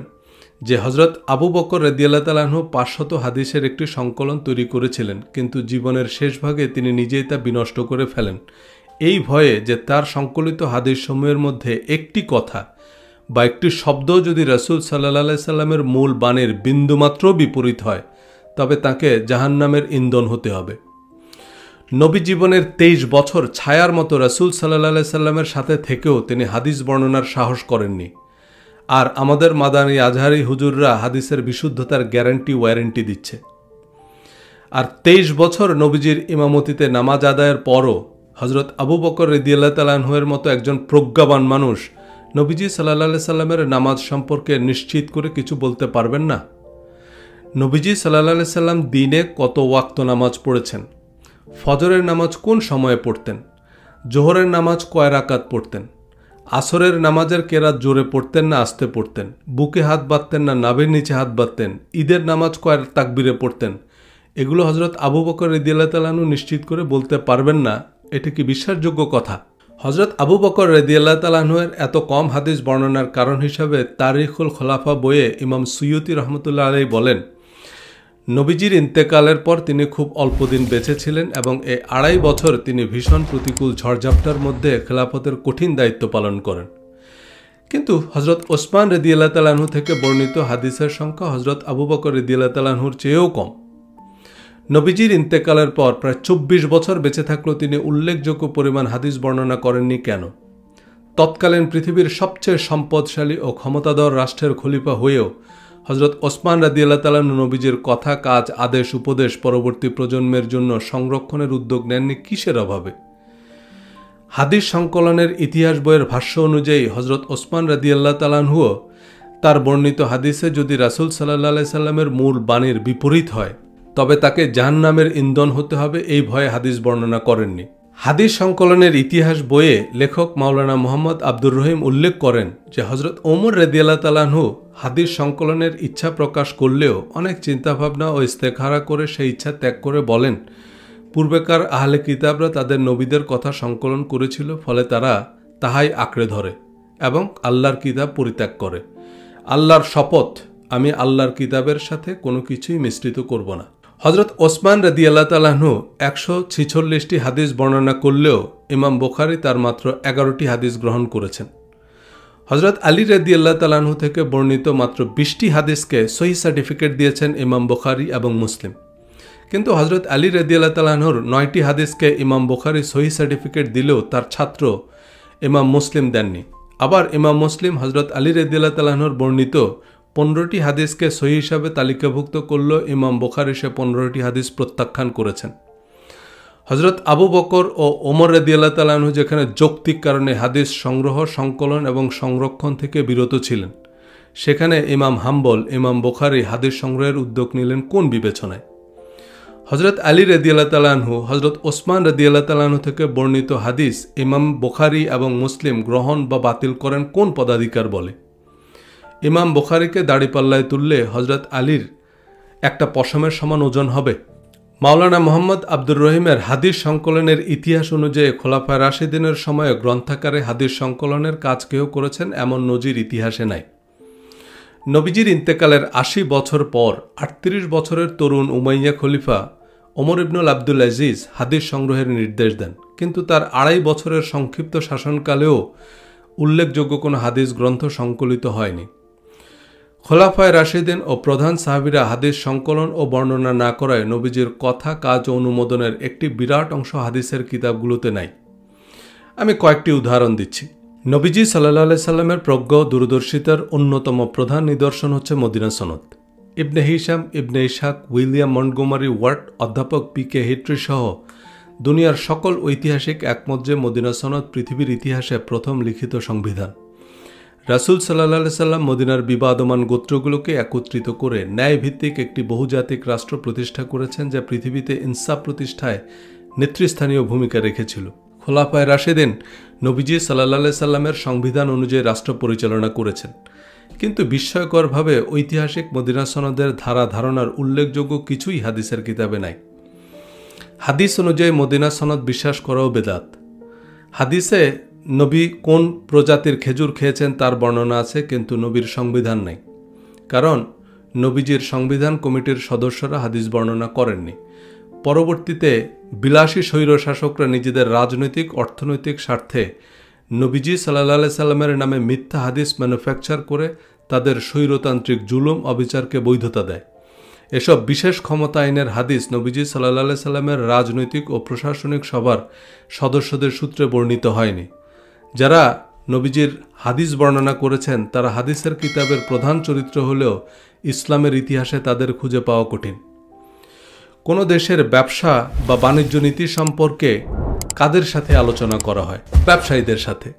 যে হজরত আবু বকর রাদিয়াল্লাহু তাআলা আনহু 500 হাদিসের একটি সংকলন তৈরি করেছিলেন, কিন্তু জীবনের শেষ ভাগে তিনি নিজেই তা বিনষ্ট করে ফেলেন এই ভয়ে যে তার সংকলিত হাদিসসমূহের মধ্যে একটি কথা বা একটি শব্দ যদি রাসূল সাল্লাল্লাহু আলাইহি সাল্লামের মূল বাণীর বিন্দুমাত্র বিপরীত হয় তবে তাকে জাহান্নামের ইন্ধন হতে হবে। নবী জীবনের 23 বছর ছায়ার মতো রাসূল সাল্লাল্লাহু আলাইহি সাল্লামের সাথে থেকেও তিনি হাদিস বর্ণনার সাহস করেননি। আর আমাদের মাদানী আজহারি হুজুররা হাদিসের বিশুদ্ধতার ওয়ারেন্টি দিচ্ছে। আর 23 বছর নবীজির ইমামতিতে নামাজ আদায়ের পরও হজরত আবু বকর রাদিয়াল্লাহু তাআলা আনহুর মতো একজন প্রজ্ঞাবান মানুষ নবীজি সাল্লাল্লাহু আলাইহি সাল্লামের নামাজ সম্পর্কে নিশ্চিত করে কিছু বলতে পারবেন না? নবীজি সাল্লাল্লাহু আলাইহি সাল্লাম দিনে কত ওয়াক্ত নামাজ পড়েছেন? ফজরের নামাজ কোন সময়ে পড়তেন? জোহরের নামাজ কয় রাকাত পড়তেন? আসরের নামাজের কেরাত জোরে পড়তেন না আস্তে পড়তেন? বুকে হাত বাঁধতেন না নাভির নিচে হাত বাঁধতেন? ঈদের নামাজ কয় তাকবীরে পড়তেন? এগুলো হজরত আবু বকর রাদিয়াল্লাহু তাআলা আনহু নিশ্চিত করে বলতে পারবেন না? এটা কি বিশ্বাসযোগ্য কথা? হজরত আবু বকর রাদিয়াল্লাহু তাআলা আনহুর এত কম হাদিস বর্ণনার কারণ হিসাবে তারিখুল খোলাফা বইয়ে ইমাম সুয়ুতি রহমতুল্লাহ আলাইহি বলেন, নবীজির ইন্তেকালের পর তিনি খুব অল্প দিন বেঁচে ছিলেন এবং এই 2.5 বছর তিনি ভীষণ প্রতিকূল ঝড়ঝাপটার মধ্যে খেলাফতের কঠিন দায়িত্ব পালন করেন। কিন্তু হজরত ওসমান রাদিয়াল্লাহু তাআলা আনহু থেকে বর্ণিত হাদিসের সংখ্যা হজরত আবু বকর রাদিয়াল্লাহু তাআলা আনহুর চেয়েও কম। নবীজির ইন্তেকালের পর প্রায় 24 বছর বেঁচে থাকলেও তিনি উল্লেখযোগ্য পরিমাণ হাদিস বর্ণনা করেননি কেন? তৎকালীন পৃথিবীর সবচেয়ে সম্পদশালী ও ক্ষমতাধর রাষ্ট্রের খলিফা হয়েও হজরত ওসমান রাদিয়াল্লাহু তাআলা নবীজির কথা, কাজ, আদেশ, উপদেশ পরবর্তী প্রজন্মের জন্য সংরক্ষণের উদ্যোগ নেননি কিসের অভাবে? হাদিস সংকলনের ইতিহাস বইয়ের ভাষ্য অনুযায়ী হজরত ওসমান রাদিয়াল্লাহু তাআলা আনহুও তার বর্ণিত হাদিসে যদি রাসূল সাল্লাল্লাহু আলাইহি সাল্লামের মূল বাণীর বিপরীত হয় তবে তাকে জাহান্নামের ইন্ধন হতে হবে এই ভয়ে হাদিস বর্ণনা করেননি। হাদিস সংকলনের ইতিহাস বইয়ে লেখক মাওলানা মুহাম্মদ আব্দুর রহিম উল্লেখ করেন যে হজরত ওমর রাদিয়াল্লাহু তাআলা আনহু হাদিস সংকলনের ইচ্ছা প্রকাশ করলেও অনেক চিন্তাভাবনা ও ইস্তেখারা করে সেই ইচ্ছা ত্যাগ করে বলেন, পূর্বেকার আহলে কিতাবরা তাদের নবীদের কথা সংকলন করেছিল, ফলে তারা তাহাই আঁকড়ে ধরে এবং আল্লাহর কিতাব পরিত্যাগ করে। আল্লাহর শপথ, আমি আল্লাহর কিতাবের সাথে কোনো কিছুই মিশ্রিত করব না। হজরত ওসমান রাদিয়াল্লাহু তাআলা আনহু 146টি হাদিস বর্ণনা করলেও ইমাম বুখারী তার মাত্র 11টি হাদিস গ্রহণ করেছেন। হজরত আলী রাদিয়াল্লাহু তাআলা আনহু থেকে বর্ণিত মাত্র 20টি হাদিসকে সহিহ সার্টিফিকেট দিয়েছেন ইমাম বুখারী এবং মুসলিম। কিন্তু হজরত আলী রাদিয়াল্লাহু তাআলা আনহুর 9টি হাদিসকে ইমাম বুখারী সহিহ সার্টিফিকেট দিলেও তার ছাত্র ইমাম মুসলিম দেননি। আবার ইমাম মুসলিম হজরত আলী রাদিয়াল্লাহু তাআলা আনহুর বর্ণিত 15টি হাদিসকে সহিহ হিসাবে তালিকাভুক্ত করলেও ইমাম বুখারী সে 15টি হাদিস প্রত্যাখ্যান করেছেন। হজরত আবু বকর ও ওমর রাদিয়াল্লাহু তাআলা আনহু যেখানে যৌক্তিক কারণে হাদিস সংগ্রহ, সংকলন এবং সংরক্ষণ থেকে বিরত ছিলেন, সেখানে ইমাম হাম্বল, ইমাম বুখারী হাদিস সংগ্রহের উদ্যোগ নিলেন কোন বিবেচনায়? হজরত আলী রাদিয়াল্লাহু তাআলা আনহু হজরত ওসমান রাদিয়াল্লাহু তাআলা আনহু থেকে বর্ণিত হাদিস ইমাম বুখারী এবং মুসলিম গ্রহণ বা বাতিল করেন কোন পদাধিকার বলে? ইমাম বুখারীকে দাড়িপাল্লায় তুললে হজরত আলীর একটা পশমের সমান ওজন হবে? মাওলানা মুহাম্মদ আব্দুর রহিমের হাদিস সংকলনের ইতিহাস অনুযায়ী খোলাফায়ে রাশিদিনের সময়ে গ্রন্থাকারে হাদিস সংকলনের কাজ কেউ করেছেন এমন নজির ইতিহাসে নাই। নবীজির ইন্তেকালের 80 বছর পর 38 বছরের তরুণ উমাইয়া খলিফা ওমর ইবনুল আব্দুল আজিজ হাদিস সংগ্রহের নির্দেশ দেন, কিন্তু তার 2.5 বছরের সংক্ষিপ্ত শাসনকালেও উল্লেখযোগ্য কোনো হাদিস গ্রন্থ সংকলিত হয়নি। খোলাফায়ে রাশিদিন ও প্রধান সাহাবীরা হাদিস সংকলন ও বর্ণনা না করায় নবীজির কথা, কাজ ও অনুমোদনের একটি বিরাট অংশ হাদিসের কিতাবগুলোতে নাই। আমি কয়েকটি উদাহরণ দিচ্ছি। নবীজি সাল্লাল্লাহু আলাইহি সাল্লামের প্রজ্ঞা ও দূরদর্শিতার অন্যতম প্রধান নিদর্শন হচ্ছে মদিনা সনদ। ইবনে হিশাম, ইবনে ইসহাক, উইলিয়াম মন্টগোমারি ওয়াট, অধ্যাপক পি.কে. হিট্রি সহ দুনিয়ার সকল ঐতিহাসিক একমত যে মদিনা সনদ পৃথিবীর ইতিহাসে প্রথম লিখিত সংবিধান। রাসূল সাল্লাল্লাহু আলাইহি সাল্লাম মদিনার বিবাদমান গোত্রগুলোকে একত্রিত করে ন্যায়ভিত্তিক একটি বহুজাতিক রাষ্ট্র প্রতিষ্ঠা করেছেন, যা পৃথিবীতে ইনসাফ প্রতিষ্ঠায় নেতৃস্থানীয় ভূমিকা রেখেছিল। খোলাফায়ে রাশেদিন নবীজি সাল্লাল্লাহু আলাইহি সাল্লামের সংবিধান অনুযায়ী রাষ্ট্র পরিচালনা করেছেন, কিন্তু বিস্ময়করভাবে ঐতিহাসিক মদিনা সনদের ধারা ধারণার উল্লেখযোগ্য কিছুই হাদিসের কিতাবে নাই। হাদিস অনুযায়ী মদিনা সনদ বিশ্বাস করাও বেদাত। হাদিসে নবী কোন প্রজাতির খেজুর খেয়েছেন তার বর্ণনা আছে, কিন্তু নবীর সংবিধান নেই, কারণ নবীজির সংবিধান কমিটির সদস্যরা হাদিস বর্ণনা করেননি। পরবর্তীতে বিলাসী স্বৈরশাসকরা নিজেদের রাজনৈতিক অর্থনৈতিক স্বার্থে নবীজি সাল্লাল্লাহু আলাইহি সাল্লামের নামে মিথ্যা হাদিস ম্যানুফ্যাকচার করে তাদের স্বৈরতান্ত্রিক জুলুম অবিচারকে বৈধতা দেয়। এসব বিশেষ ক্ষমতা আইনের হাদিস নবীজি সাল্লাল্লাহু আলাইহি সাল্লামের রাজনৈতিক ও প্রশাসনিক সভার সদস্যদের সূত্রে বর্ণিত হয়নি। যারা নবীজির হাদিস বর্ণনা করেছেন তারা হাদিসের কিতাবের প্রধান চরিত্র হলেও ইসলামের ইতিহাসে তাদের খুঁজে পাওয়া কঠিন। কোনো দেশের ব্যবসা বা বাণিজ্য নীতি সম্পর্কে কাদের সাথে আলোচনা করা হয়? ব্যবসায়ীদের সাথে।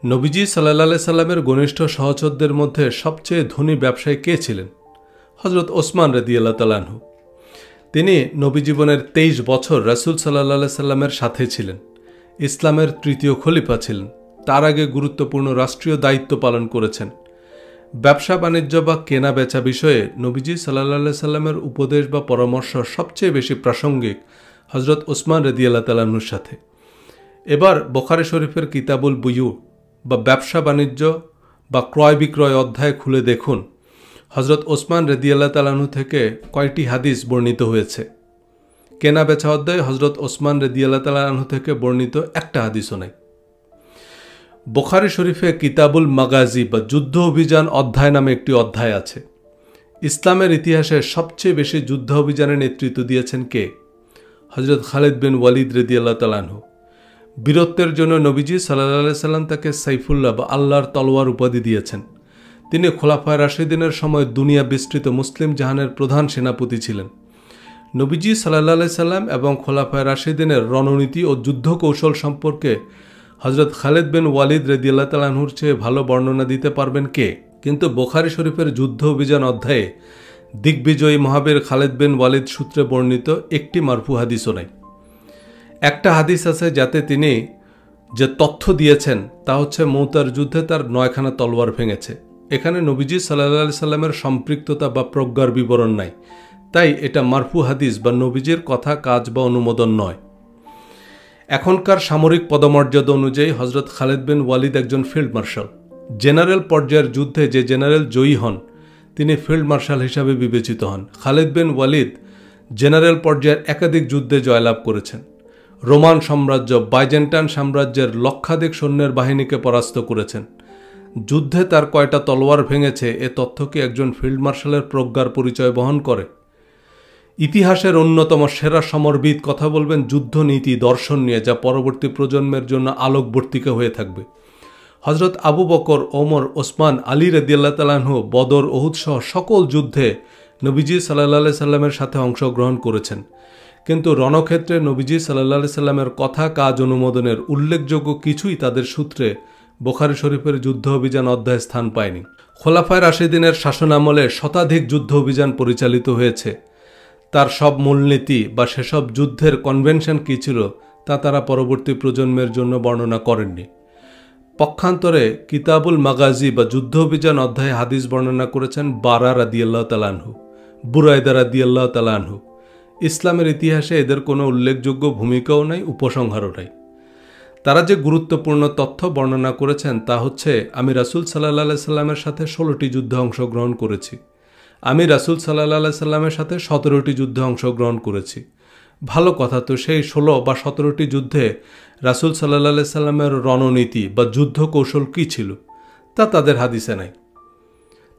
নবীজি সাল্লাল্লাহু আলাইহি সাল্লামের ঘনিষ্ঠ সহচরদের মধ্যে সবচেয়ে ধনী ব্যবসায়ী কে ছিলেন? হযরত ওসমান রাদিয়াল্লাহু তাআলা আনহু। তিনি নবী জীবনের 23 বছর রাসূল সাল্লাল্লাহু আলাইহি সাল্লামের সাথে ছিলেন। ইসলামের তৃতীয় খলিফা ছিলেন। তার আগে গুরুত্বপূর্ণ রাষ্ট্রীয় দায়িত্ব পালন করেছেন। ব্যবসা বাণিজ্য বা কেনা বেচা বিষয়ে নবীজি সাল্লাল্লাহু আলাইহি সাল্লামের উপদেশ বা পরামর্শ সবচেয়ে বেশি প্রাসঙ্গিক হযরত ওসমান রাদিয়াল্লাহু তাআলা আনহুর সাথে। এবার বুখারী শরীফের কিতাবুল বুয়ু বা ব্যবসা বাণিজ্য বা ক্রয় বিক্রয় অধ্যায় খুলে দেখুন হযরত ওসমান রাদিয়াল্লাহু তাআলা আনহু থেকে কয়টি হাদিস বর্ণিত হয়েছে। কেনা বেচা অধ্যায়ে হযরত ওসমান রাদিয়াল্লাহু তাআলা আনহু থেকে বর্ণিত একটা হাদিসও নেই। বুখারী শরীফে কিতাবুল মাগাজি বা যুদ্ধ অভিযান অধ্যায় নামে একটি অধ্যায় আছে। ইসলামের ইতিহাসে সবচেয়ে বেশি যুদ্ধ অভিযানের নেতৃত্ব দিয়েছেন কে? হযরত খালিদ বিন ওয়ালিদ রাদিয়াল্লাহু তাআলা আনহু। বীরত্বের জন্য নবীজি সাল্লাল্লাহু আলাইহি সাল্লাম তাকে সাইফুল্লাহ বা আল্লাহর তলোয়ার উপাধি দিয়েছেন। তিনি খোলাফায়ে রাশিদিনের সময় দুনিয়া বিস্তৃত মুসলিম জাহানের প্রধান সেনাপতি ছিলেন। নবীজি সাল্লাল্লাহু আলাইহি সাল্লাম এবং খোলাফায়ে রাশিদিনের রণনীতি ও যুদ্ধ কৌশল সম্পর্কে হযরত খালিদ বিন ওয়ালিদ রাদিয়াল্লাহু তাআলা আনহুর চেয়ে ভালো বর্ণনা দিতে পারবেন কে? কিন্তু বুখারী শরীফের যুদ্ধ অভিযান অধ্যায়ে দিগ্বিজয়ী মহাবীর খালিদ বিন ওয়ালিদ সূত্রে বর্ণিত একটি মারফু হাদিসও নাই। একটা হাদিস আছে যাতে তিনি যে তথ্য দিয়েছেন তা হচ্ছে মুতার যুদ্ধে তার 9খানা তলোয়ার ভেঙেছে। এখানে নবীজি সাল্লাল্লাহু আলাইহি সাল্লামের সম্পৃক্ততা বা প্রজ্ঞার বিবরণ নাই, তাই এটা মারফু হাদিস বা নবীজির কথা, কাজ বা অনুমোদন নয়। এখনকার সামরিক পদমর্যাদা অনুযায়ী হযরত খালিদ বিন ওয়ালিদ একজন ফিল্ড মার্শাল। জেনারেল পর্যায়ের যুদ্ধে যে জেনারেল জয়ী হন তিনি ফিল্ড মার্শাল হিসাবে বিবেচিত হন। খালিদ বিন ওয়ালিদ জেনারেল পর্যায়ের একাধিক যুদ্ধে জয়লাভ করেছেন। রোমান সাম্রাজ্য, বাইজেন্টাইন সাম্রাজ্যের লক্ষাধিক সৈন্যের বাহিনীকে পরাস্ত করেছেন। যুদ্ধে তার কয়টা তলোয়ার ভেঙেছে এ তথ্য কি একজন ফিল্ড মার্শালের প্রজ্ঞার পরিচয় বহন করে? ইতিহাসের অন্যতম সেরা সমরবিদ কথা বলবেন যুদ্ধনীতি দর্শন নিয়ে, যা পরবর্তী প্রজন্মের জন্য আলোকবর্তিকা হয়ে থাকবে। হযরত আবু বকর, ওমর, ওসমান, আলী রাদিয়াল্লাহু তাআলা আনহু বদর, উহুদ সহ সকল যুদ্ধে নবীজি সাল্লাল্লাহু আলাইহি সাল্লামের সাথে অংশগ্রহণ করেছেন, কিন্তু রণক্ষেত্রে নবীজি সাল্লাল্লাহু আলাইহি সাল্লামের কথা, কাজ, অনুমোদনের উল্লেখযোগ্য কিছুই তাদের সূত্রে বুখারী শরীফের যুদ্ধ অভিযান অধ্যায়ে স্থান পায়নি। খোলাফায়ে রাশিদিনের শাসনামলে শতাধিক যুদ্ধ অভিযান পরিচালিত হয়েছে। তার সব মূলনীতি বা সেসব যুদ্ধের কনভেনশন কী ছিল তা তারা পরবর্তী প্রজন্মের জন্য বর্ণনা করেননি। পক্ষান্তরে কিতাবুল মাগাজি বা যুদ্ধ অভিযান অধ্যায়ে হাদিস বর্ণনা করেছেন বারা রাদিয়াল্লাহু তাআলা আনহু, বুরায়দা রাদিয়াল্লাহু তাআলা আনহু। ইসলামের ইতিহাসে এদের কোনো উল্লেখযোগ্য ভূমিকাও নাই, উপসংহারও নাই। তারা যে গুরুত্বপূর্ণ তথ্য বর্ণনা করেছেন তা হচ্ছে, আমি রাসূল সাল্লাল্লাহু আলাইহি সাল্লামের সাথে 16টি যুদ্ধে অংশগ্রহণ করেছি। আমি রাসূল সাল্লাল্লাহু আলাইহি সাল্লামের সাথে 17টি যুদ্ধে অংশগ্রহণ করেছি। ভালো কথা, তো সেই 16 বা 17টি যুদ্ধে রাসূল সাল্লাল্লাহু আলাইহি সাল্লামের রণনীতি বা যুদ্ধ কৌশল কী ছিল তা তাদের হাদিসে নাই।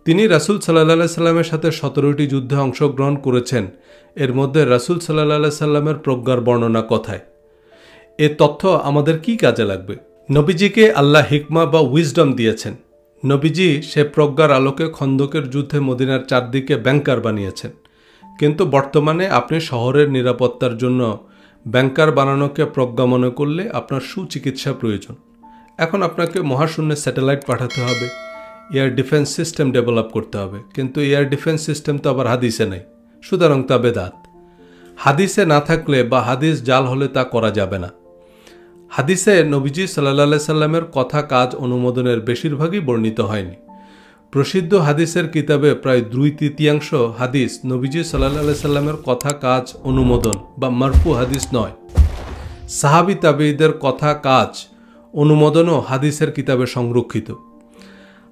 তিনি রাসূল সাল্লাল্লাহু আলাইহি সাল্লামের সাথে 17টি যুদ্ধে অংশগ্রহণ করেছেন, এর মধ্যে রাসূল সাল্লাল্লাহু আলাইহি সাল্লামের প্রজ্ঞার বর্ণনা কথায়। এ তথ্য আমাদের কি কাজে লাগবে? নবীজিকে আল্লাহ হিকমা বা উইজডম দিয়েছেন। নবীজি সে প্রজ্ঞার আলোকে খন্দকের যুদ্ধে মদিনার চারদিকে ব্যাংকার বানিয়েছেন। কিন্তু বর্তমানে আপনি শহরের নিরাপত্তার জন্য ব্যাংকার বানানোকে প্রজ্ঞা মনে করলে আপনার সুচিকিৎসা প্রয়োজন। এখন আপনাকে মহাশূন্যে স্যাটেলাইট পাঠাতে হবে, এয়ার ডিফেন্স সিস্টেম ডেভেলপ করতে হবে। কিন্তু এয়ার ডিফেন্স সিস্টেম তো আবার হাদিসে নেই, সুতরাং তা বেদাত। হাদিসে না থাকলে বা হাদিস জাল হলে তা করা যাবে না। হাদিসে নবীজি সাল্লাল্লাহু সাল্লামের কথা কাজ অনুমোদনের বেশিরভাগই বর্ণিত হয়নি। প্রসিদ্ধ হাদিসের কিতাবে প্রায় 2/3 হাদিস নবীজি সাল্লাল্লাহু সাল্লামের কথা কাজ অনুমোদন বা মারফু হাদিস নয়। সাহাবী তাবেঈদের কথা কাজ অনুমোদনও হাদিসের কিতাবে সংরক্ষিত।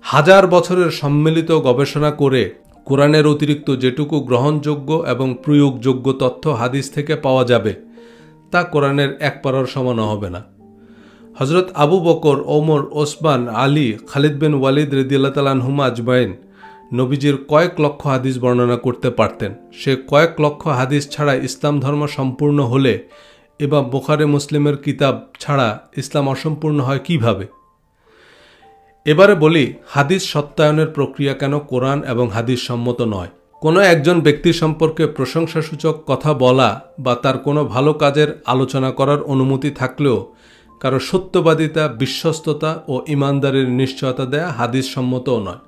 হাজার বছরের সম্মিলিত গবেষণা করে কোরআনের অতিরিক্ত যেটুকু গ্রহণযোগ্য এবং প্রয়োগযোগ্য তথ্য হাদিস থেকে পাওয়া যাবে তা কোরআনের এক পারার সমানও হবে না। হজরত আবু বকর, ওমর, ওসমান, আলী, খালিদ বিন ওয়ালিদ রাদিয়াল্লাহু তাআলা আনহুম আজমাইন নবীজির কয়েক লক্ষ হাদিস বর্ণনা করতে পারতেন। সে কয়েক লক্ষ হাদিস ছাড়া ইসলাম ধর্ম সম্পূর্ণ হলে এবং বুখারী মুসলিমের কিতাব ছাড়া ইসলাম অসম্পূর্ণ হয় কিভাবে? এবারে বলি, হাদিস সত্যায়নের প্রক্রিয়া কেন কোরআন এবং হাদিস সম্মত নয়। কোনো একজন ব্যক্তি সম্পর্কে প্রশংসাসূচক কথা বলা বা তার কোনো ভালো কাজের আলোচনা করার অনুমতি থাকলেও কারো সত্যবাদিতা, বিশ্বস্ততা ও ইমানদারির নিশ্চয়তা দেয়া হাদিস সম্মতও নয়।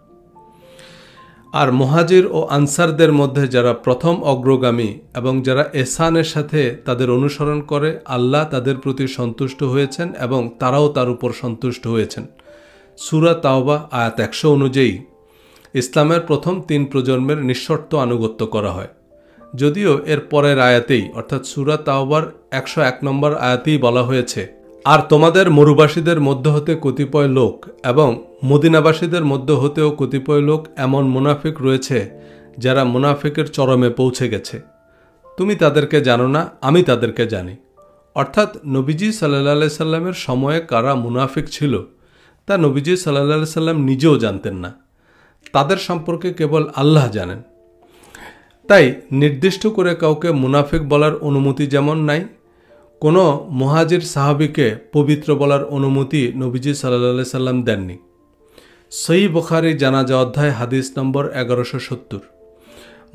আর মুহাজির ও আনসারদের মধ্যে যারা প্রথম অগ্রগামী এবং যারা এহসানের সাথে তাদের অনুসরণ করে, আল্লাহ তাদের প্রতি সন্তুষ্ট হয়েছেন এবং তারাও তার উপর সন্তুষ্ট হয়েছেন। সূরা তাওবা আয়াত 100 অনুযায়ী ইসলামের প্রথম 3 প্রজন্মের নিঃশর্ত আনুগত্য করা হয়। যদিও এর পরের আয়াতেই অর্থাৎ সূরা তাওবার 101 নম্বর আয়াতেই বলা হয়েছে, আর তোমাদের মরুবাসীদের মধ্য হতে কতিপয় লোক এবং মদিনাবাসীদের মধ্য হতেও কতিপয় লোক এমন মুনাফিক রয়েছে যারা মুনাফিকের চরমে পৌঁছে গেছে। তুমি তাদেরকে জানো না, আমি তাদেরকে জানি। অর্থাৎ নবীজি সাল্লাল্লাহু সাল্লামের সময়ে কারা মুনাফিক ছিল তা নবীজি সাল্লাল্লাহু সাল্লাম নিজেও জানতেন না। তাদের সম্পর্কে কেবল আল্লাহ জানেন। তাই নির্দিষ্ট করে কাউকে মুনাফিক বলার অনুমতি যেমন নাই, কোনো মুহাজির সাহাবীকে পবিত্র বলার অনুমতি নবীজি সাল্লাল্লাহু সাল্লাম দেননি। সহিহ বুখারী জানাজা অধ্যায় হাদিস নম্বর 1170।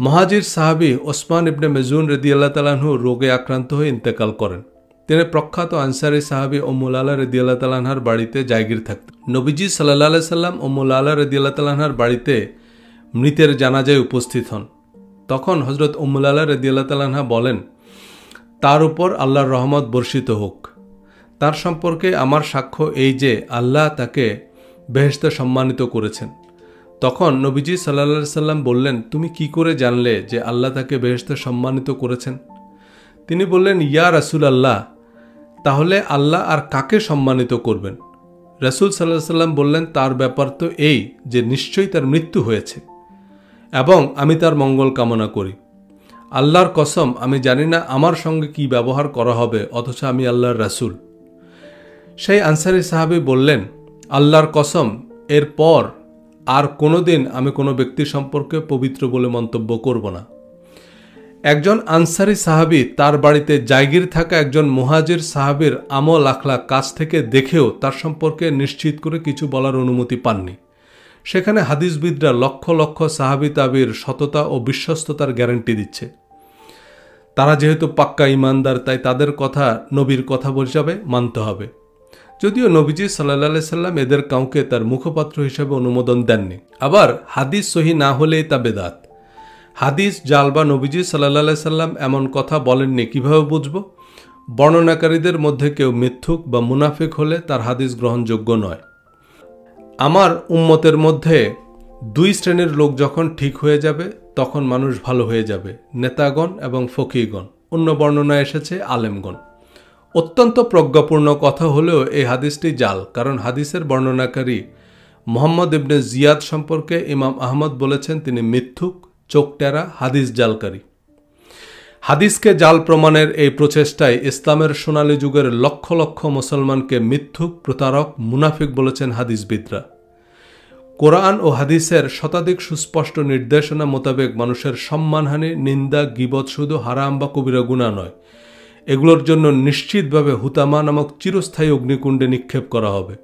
মুহাজির সাহাবী ওসমান ইবনে মাযউন রাদিয়াল্লাহু তাআলা আনহু রোগে আক্রান্ত হয়ে ইন্তেকাল করেন। তিনি প্রখ্যাত আনসারী সাহাবী উম্মুল আলা রাদিয়াল্লাহু তাআলা আনহার বাড়িতে জায়গির থাকতেন। নবীজি সাল্লাল্লাহু সাল্লাম উম্মুল আলা রাদিয়াল্লাহু তাআলা আনহার বাড়িতে মৃতের জানাজায় উপস্থিত হন। তখন হযরত উম্মুল আলা রাদিয়াল্লাহু তাআলা আনহা বলেন, তার উপর আল্লাহর রহমত বর্ষিত হোক। তার সম্পর্কে আমার সাক্ষ্য এই যে আল্লাহ তাকে বেহেশতে সম্মানিত করেছেন। তখন নবীজি সাল্লাল্লাহু সাল্লাম বললেন, তুমি কি করে জানলে যে আল্লাহ তাকে বেহেশতে সম্মানিত করেছেন? তিনি বললেন, ইয়া রাসূলুল্লাহ, তাহলে আল্লাহ আর কাকে সম্মানিত করবেন? রাসূল সাল্লাল্লাহু সাল্লাম বললেন, তার ব্যাপার তো এই যে নিশ্চয়ই তার মৃত্যু হয়েছে এবং আমি তার মঙ্গল কামনা করি। আল্লাহর কসম, আমি জানি না আমার সঙ্গে কি ব্যবহার করা হবে, অথচ আমি আল্লাহর রাসূল। সেই আনসারী সাহাবী বললেন, আল্লাহর কসম, এরপর আর কোনোদিন আমি কোনো ব্যক্তি সম্পর্কে পবিত্র বলে মন্তব্য করব না। একজন আনসারী সাহাবী তার বাড়িতে জায়গির থাকা একজন মুহাজির সাহাবীর আমল আখলাক কাছ থেকে দেখেও তার সম্পর্কে নিশ্চিত করে কিছু বলার অনুমতি পাননি। সেখানে হাদিসবিদরা লক্ষ লক্ষ সাহাবী তাবির সততা ও বিশ্বস্ততার গ্যারান্টি দিচ্ছে। তারা যেহেতু পাক্কা ইমানদার, তাই তাদের কথা নবীর কথা হিসাবে মানতে হবে। যদিও নবীজি সাল্লাল্লাহু সাল্লাম এদের কাউকে তার মুখপাত্র হিসেবে অনুমোদন দেননি। আবার হাদিস সহি না হলেই তা বেদাত। হাদিস জাল বা নবীজি সাল্লাল্লাহু সাল্লাম এমন কথা বলেননি কিভাবে বুঝব? বর্ণনাকারীদের মধ্যে কেউ মিথ্যুক বা মুনাফিক হলে তার হাদিস গ্রহণযোগ্য নয়। আমার উম্মতের মধ্যে 2 শ্রেণীর লোক যখন ঠিক হয়ে যাবে তখন মানুষ ভালো হয়ে যাবে, নেতাগণ এবং ফকিহগণ। অন্য বর্ণনায় এসেছে আলেমগণ। অত্যন্ত প্রজ্ঞাপূর্ণ কথা হলেও এই হাদিসটি জাল, কারণ হাদিসের বর্ণনাকারী মুহাম্মদ ইবনে জিয়াদ সম্পর্কে ইমাম আহমদ বলেছেন তিনি মিথ্যুক, চোখটেরা, হাদিস জালকারী। হাদিসকে জাল প্রমাণের এই প্রচেষ্টায় ইসলামের সোনালী যুগের লক্ষ লক্ষ মুসলমানকে মিথ্যুক, প্রতারক, মুনাফিক বলেছেন হাদিসবিদরা। কোরআন ও হাদিসের শতাধিক সুস্পষ্ট নির্দেশনা মোতাবেক মানুষের সম্মানহানি, নিন্দা, গীবত শুধু হারাম বা কবিরা গুনাহ নয়, এগুলোর জন্য নিশ্চিতভাবে হুতামা নামক চিরস্থায়ী অগ্নিকুণ্ডে নিক্ষেপ করা হবে।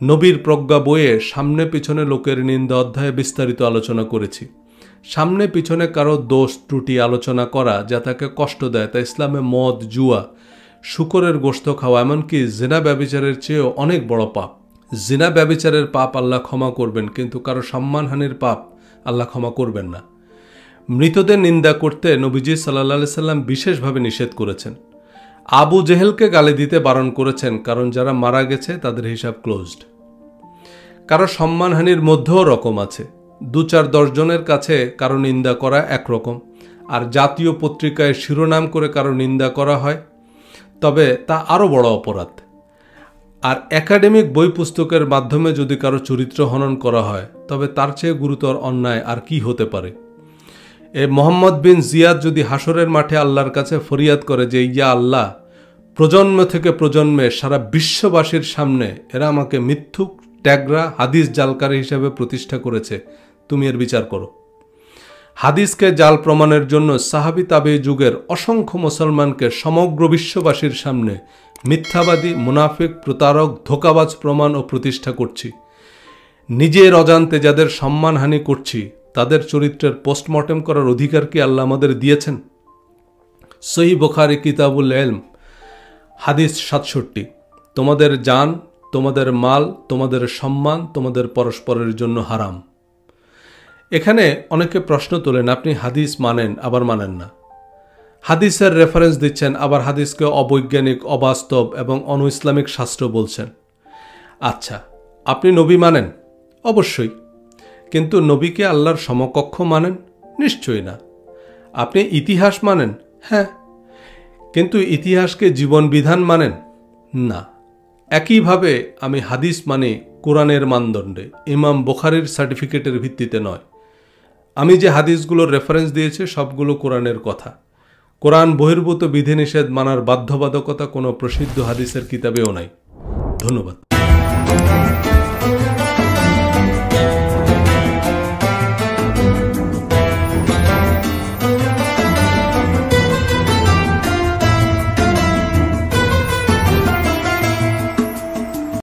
নবীর প্রজ্ঞা বইয়ে সামনে পিছনে লোকের নিন্দা অধ্যায়ে বিস্তারিত আলোচনা করেছি। সামনে পিছনে কারো দোষ ত্রুটি আলোচনা করা যা তাকে কষ্ট দেয় তা ইসলামে মদ, জুয়া, শূকরের গোশত খাওয়া, এমনকি জিনা ব্যভিচারের চেয়েও অনেক বড় পাপ। জিনা ব্যভিচারের পাপ আল্লাহ ক্ষমা করবেন, কিন্তু কারো সম্মানহানির পাপ আল্লাহ ক্ষমা করবেন না। মৃতদের নিন্দা করতে নবীজি সাল্লাল্লাহু আলাইহি সাল্লাম বিশেষভাবে নিষেধ করেছেন। আবু জেহেলকে গালি দিতে বারণ করেছেন, কারণ যারা মারা গেছে তাদের হিসাব ক্লোজড। কারো সম্মানহানির মধ্যেও রকম আছে। 2-4-10 জনের কাছে কারো নিন্দা করা একরকম, আর জাতীয় পত্রিকায় শিরোনাম করে কারো নিন্দা করা হয় তবে তা আরও বড় অপরাধ। আর একাডেমিক বই পুস্তকের মাধ্যমে যদি কারো চরিত্র হনন করা হয় তবে তার চেয়ে গুরুতর অন্যায় আর কি হতে পারে। মোহাম্মদ বিন জিয়াদ যদি হাসরের মাঠে আল্লাহর কাছে ফরিয়াদ করে যে, ইয়া আল্লাহ, প্রজন্ম থেকে প্রজন্মে সারা বিশ্ববাসীর সামনে এরা আমাকে মিথ্যুক, ট্যাগরা, হাদিস জালকারী হিসেবে প্রতিষ্ঠা করেছে, তুমি এর বিচার করো। হাদিসকে জাল প্রমাণের জন্য সাহাবী তাবেঈ যুগের অসংখ্য মুসলমানকে সমগ্র বিশ্ববাসীর সামনে মিথ্যাবাদী, মুনাফিক, প্রতারক, ধোঁকাবাজ প্রমাণ ও প্রতিষ্ঠা করছি। নিজের অজান্তে যাদের সম্মানহানি করছি তাদের চরিত্রের পোস্টমর্টেম করার অধিকার কি আল্লাহ আমাদের দিয়েছেন? সহিহ বুখারী কিতাবুল ইলম হাদিস 67। তোমাদের জান, তোমাদের মাল, তোমাদের সম্মান তোমাদের পরস্পরের জন্য হারাম। এখানে অনেকে প্রশ্ন তোলেন, আপনি হাদিস মানেন আবার মানেন না, হাদিসের রেফারেন্স দিচ্ছেন, আবার হাদিসকে অবৈজ্ঞানিক, অবাস্তব এবং অনইসলামিক শাস্ত্র বলছেন। আচ্ছা, আপনি নবী মানেন? অবশ্যই। কিন্তু নবীকে আল্লাহর সমকক্ষ মানেন? নিশ্চয়ই না। আপনি ইতিহাস মানেন? হ্যাঁ। কিন্তু ইতিহাসকে জীবন বিধান মানেন? না। একইভাবে আমি হাদিস মানি কোরআনের মানদণ্ডে, ইমাম বুখারীর সার্টিফিকেটের ভিত্তিতে নয়। আমি যে হাদিসগুলোর রেফারেন্স দিয়েছি সবগুলো কোরআনের কথা। কোরআন বহির্ভূত বিধিনিষেধ মানার বাধ্যবাধকতা কোনো প্রসিদ্ধ হাদিসের কিতাবেও নাই। ধন্যবাদ।